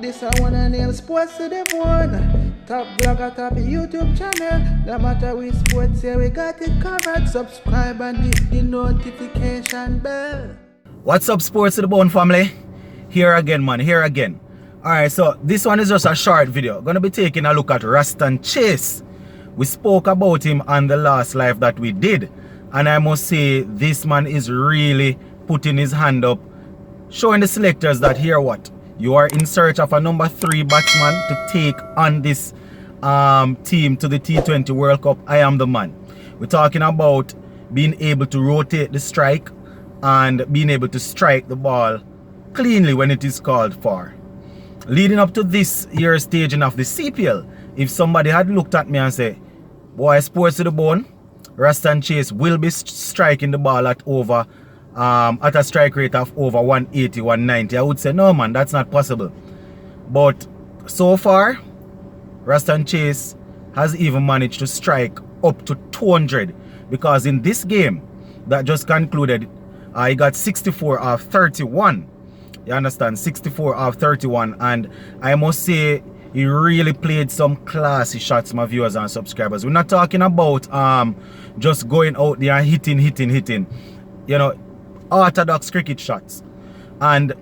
This I wanna nail sports to the bone. Top blogger, top YouTube channel. No matter which sports here, we got it covered. Subscribe and hit the notification bell. What's up, sports to the bone family? Here again, man, here again. Alright, so this one is just a short video. Gonna be taking a look at Roston Chase. We spoke about him on the last live that we did. And I must say, this man is really putting his hand up, showing the selectors that here what? You are in search of a number 3 batsman to take on this team to the T20 World Cup. I am the man. We're talking about being able to rotate the strike and being able to strike the ball cleanly when it is called for. Leading up to this year's staging of the CPL, if somebody had looked at me and said, boy, sports to the bone, Roston Chase will be striking the ball at over at a strike rate of over 180, 190, I would say, no man, that's not possible. But so far, Roston Chase has even managed to strike up to 200, because in this game that just concluded, he got 64 of 31. You understand? 64 of 31, and I must say he really played some classy shots, my viewers and subscribers. We're not talking about just going out there and hitting. You know, orthodox cricket shots. And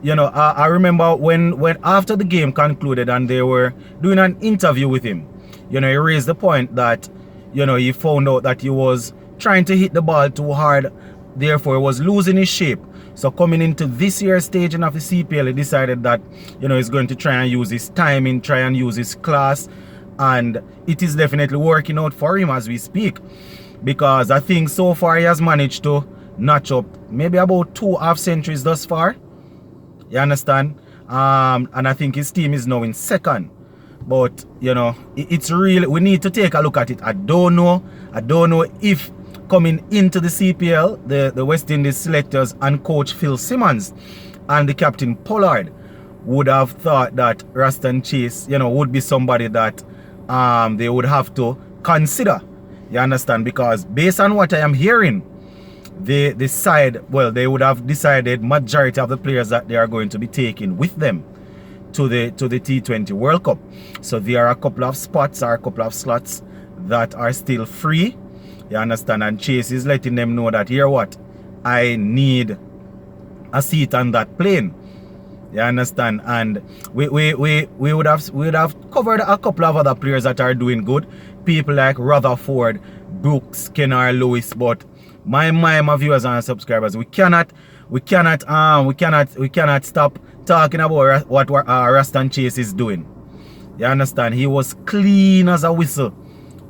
you know, I remember when after the game concluded and they were doing an interview with him, you know, he raised the point that, you know, he found out that he was trying to hit the ball too hard, therefore he was losing his shape. So coming into this year's staging of the CPL, he decided that, you know, he's going to try and use his timing, try and use his class, and it is definitely working out for him as we speak, because I think so far he has managed to notch up maybe about 2 half centuries thus far. You understand? And I think his team is now in second. But you know, it's really, we need to take a look at it. I don't know if coming into the CPL, the West Indies selectors and coach Phil Simmons and the captain Pollard would have thought that Roston Chase, you know, would be somebody that they would have to consider. You understand? Because based on what I am hearing, they would have decided majority of the players that they are going to be taking with them to the T20 World Cup. So there are a couple of spots or a couple of slots that are still free. You understand? And Chase is letting them know that, here what, I need a seat on that plane. You understand? And we would have covered a couple of other players that are doing good. People like Rutherford, Brooks, Kenner, Lewis, but my viewers and subscribers, we cannot stop talking about what Roston Chase is doing. You understand? He was clean as a whistle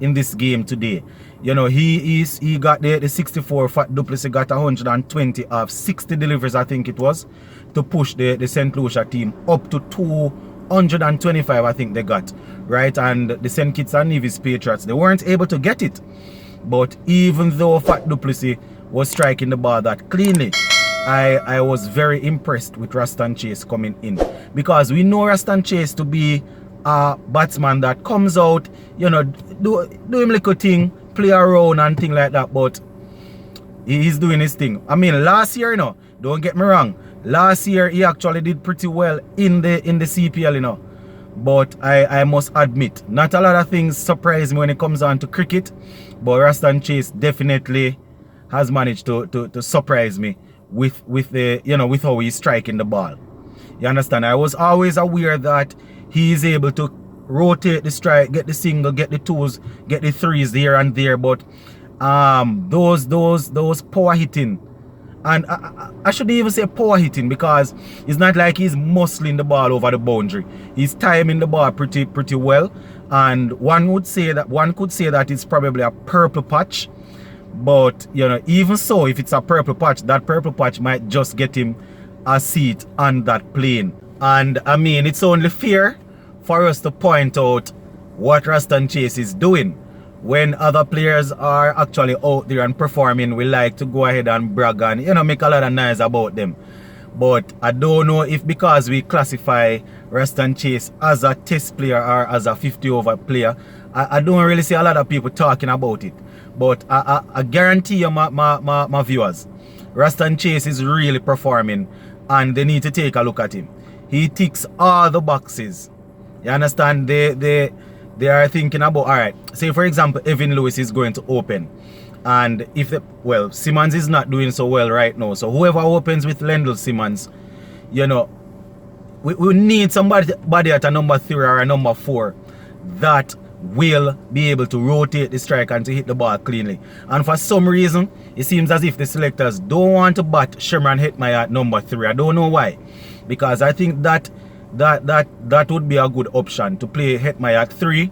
in this game today. You know, he got the 64. Fat Duplessis got 120 of 60 deliveries, I think it was, to push the St. Lucia team up to 225, I think they got, right? And the St. Kitts and Nevis Patriots, they weren't able to get it. But even though Fat Duplessis was striking the ball that cleanly, I was very impressed with Roston Chase coming in, because we know Roston Chase to be a batsman that comes out, you know, do him little thing, play around and thing like that, but he's doing his thing. I mean, last year, you know, don't get me wrong, last year he actually did pretty well in the CPL, you know. But I must admit, not a lot of things surprise me when it comes on to cricket, but Roston Chase definitely has managed to surprise me with the, you know, with how he's striking the ball. You understand? I was always aware that he is able to rotate the strike, get the single, get the twos, get the threes here and there, but those power hitting, and I shouldn't even say power hitting, because it's not like he's muscling the ball over the boundary. He's timing the ball pretty well, and one could say that it's probably a purple patch. But you know, even so, if it's a purple patch, that purple patch might just get him a seat on that plane. And I mean, it's only fair for us to point out what Roston Chase is doing. When other players are actually out there and performing, we like to go ahead and brag and, you know, make a lot of noise about them. But I don't know if because we classify Roston Chase as a test player or as a 50 over player, I don't really see a lot of people talking about it. But I guarantee you, my viewers, Roston Chase is really performing, and they need to take a look at him. He ticks all the boxes. You understand? They are thinking about, all right, say for example, Evan Lewis is going to open. And if Simmons is not doing so well right now. So whoever opens with Lendl Simmons, you know, we need somebody at a number 3 or a number 4 that will be able to rotate the strike and to hit the ball cleanly. And for some reason, it seems as if the selectors don't want to bat Sherman Hetmeyer at number 3. I don't know why. Because I think that would be a good option to play Hetmeyer at 3.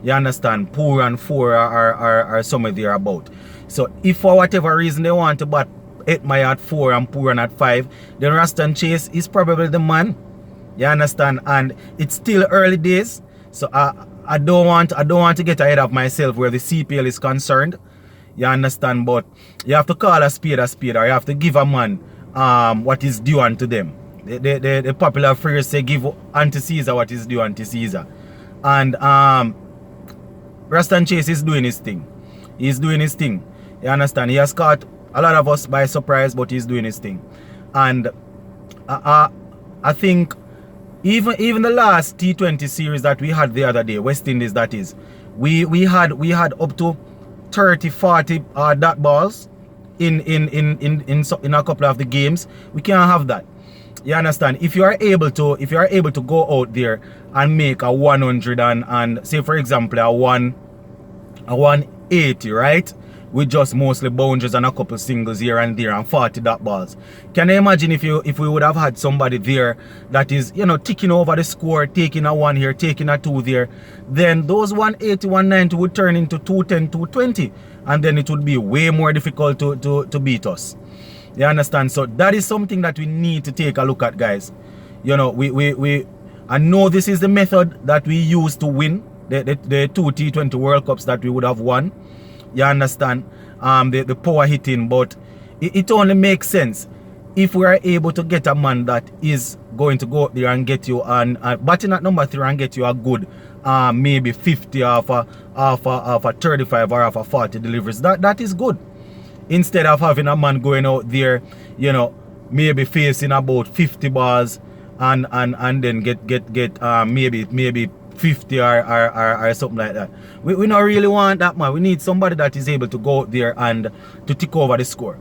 You understand? Poor and 4 are somewhere there about. So if for whatever reason they want to bat Hetmeyer at 4 and Poor at 5, then Roston Chase is probably the man. You understand? And it's still early days. So I don't want to get ahead of myself where the CPL is concerned. You understand? But you have to call a spade, or you have to give a man what is due unto them. The popular phrase say, give unto Caesar what is due unto Caesar. And Roston Chase is doing his thing. He's doing his thing. You understand? He has caught a lot of us by surprise, but he's doing his thing. And I think even the last T20 series that we had the other day, West Indies that is, we had up to 30, 40 dot balls in a couple of the games. We can't have that. You understand? If you are able to go out there and make a 100 and say for example a 180, right? With just mostly boundaries and a couple singles here and there and 40 dot balls. Can you imagine if we would have had somebody there that is, you know, ticking over the score, taking a 1 here, taking a 2 there, then those 180, 190 would turn into 210, 220, and then it would be way more difficult to beat us. You understand? So that is something that we need to take a look at, guys. You know, I know this is the method that we use to win the 2 T20 World Cups that we would have won. You understand? The power hitting, but it only makes sense if we are able to get a man that is going to go out there and get you and batting at number 3 and get you a good maybe 50 off a 35 or off a 40 deliveries. That is good. Instead of having a man going out there, you know, maybe facing about 50 balls and then get maybe 50 or something like that. We don't really want that, man. We need somebody that is able to go out there and to tick over the score.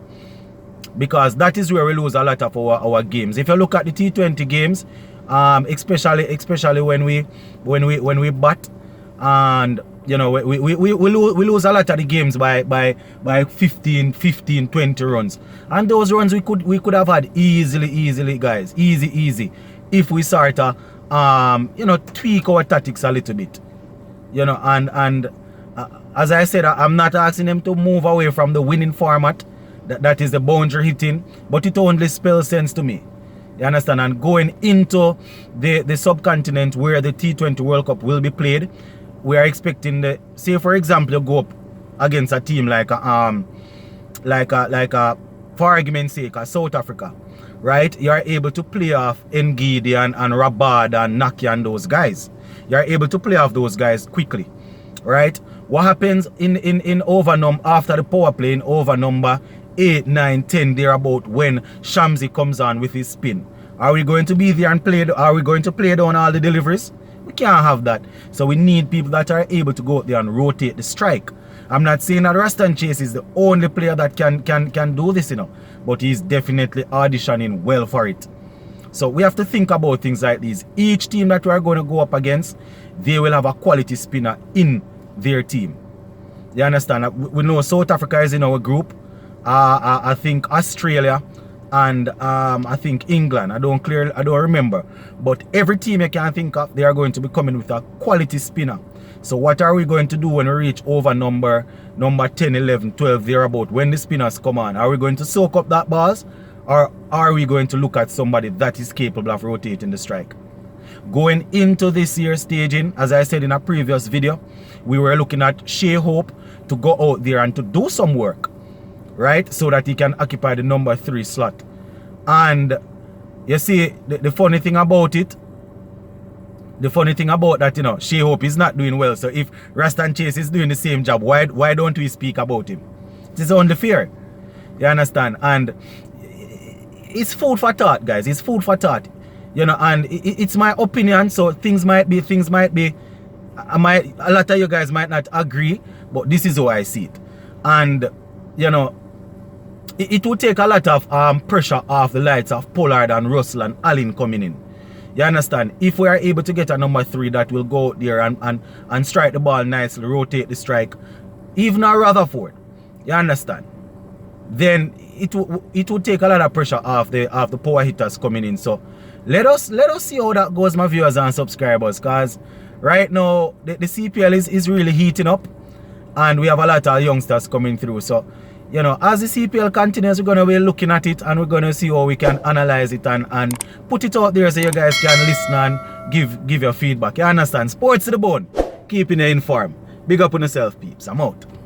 Because that is where we lose a lot of our games. If you look at the T20 games, especially when we bat, and you know we lose a lot of the games by 15, 20 runs. And those runs we could have had easily, guys. Easy. If we start to you know, tweak our tactics a little bit, you know, and as I said, I'm not asking them to move away from the winning format, that is the boundary hitting, but it only spells sense to me. You understand? And going into the subcontinent where the T20 World Cup will be played, we are expecting say for example, you go up against a team like for argument's sake, South Africa. Right, you are able to play off Ngidi and Rabad and Naki and those guys. You are able to play off those guys quickly. Right? What happens in over after the power play in over number 8, 9, 10 thereabout when Shamsi comes on with his spin? Are we going to be there and play? Are we going to play down all the deliveries? We can't have that. So we need people that are able to go out there and rotate the strike. I'm not saying that Roston Chase is the only player that can do this, you know, but he's definitely auditioning well for it. So we have to think about things like these. Each team that we are going to go up against, they will have a quality spinner in their team. You understand? We know South Africa is in our group. I think Australia and I think England. I don't remember. But every team you can think of, they are going to be coming with a quality spinner. So what are we going to do when we reach over number 10, 11, 12 thereabout, when the spinners come on? Are we going to soak up that balls, or are we going to look at somebody that is capable of rotating the strike? Going into this year's staging, as I said in a previous video, we were looking at Shea Hope to go out there and to do some work, right? So that he can occupy the number 3 slot. And you see, the funny thing about it, that, you know, Shea Hope is not doing well. So if Roston Chase is doing the same job, why don't we speak about him? It is only fair. You understand? And it's food for thought, guys. It's food for thought. You know, and it's my opinion, so things might be, a lot of you guys might not agree, but this is how I see it. And, you know, it would take a lot of pressure off the likes of Pollard and Russell and Allen coming in. You understand? If we are able to get a number 3 that will go out there and strike the ball nicely, rotate the strike, even a Rutherford, you understand? Then it would take a lot of pressure off the power hitters coming in. So let us see how that goes, my viewers and subscribers, because right now the CPL is really heating up and we have a lot of youngsters coming through. So, you know, as the CPL continues, we're going to be looking at it and we're going to see how we can analyze it and put it out there so you guys can listen and give your feedback. You understand? Sports to the bone, keeping you informed. Big up on yourself, peeps. I'm out.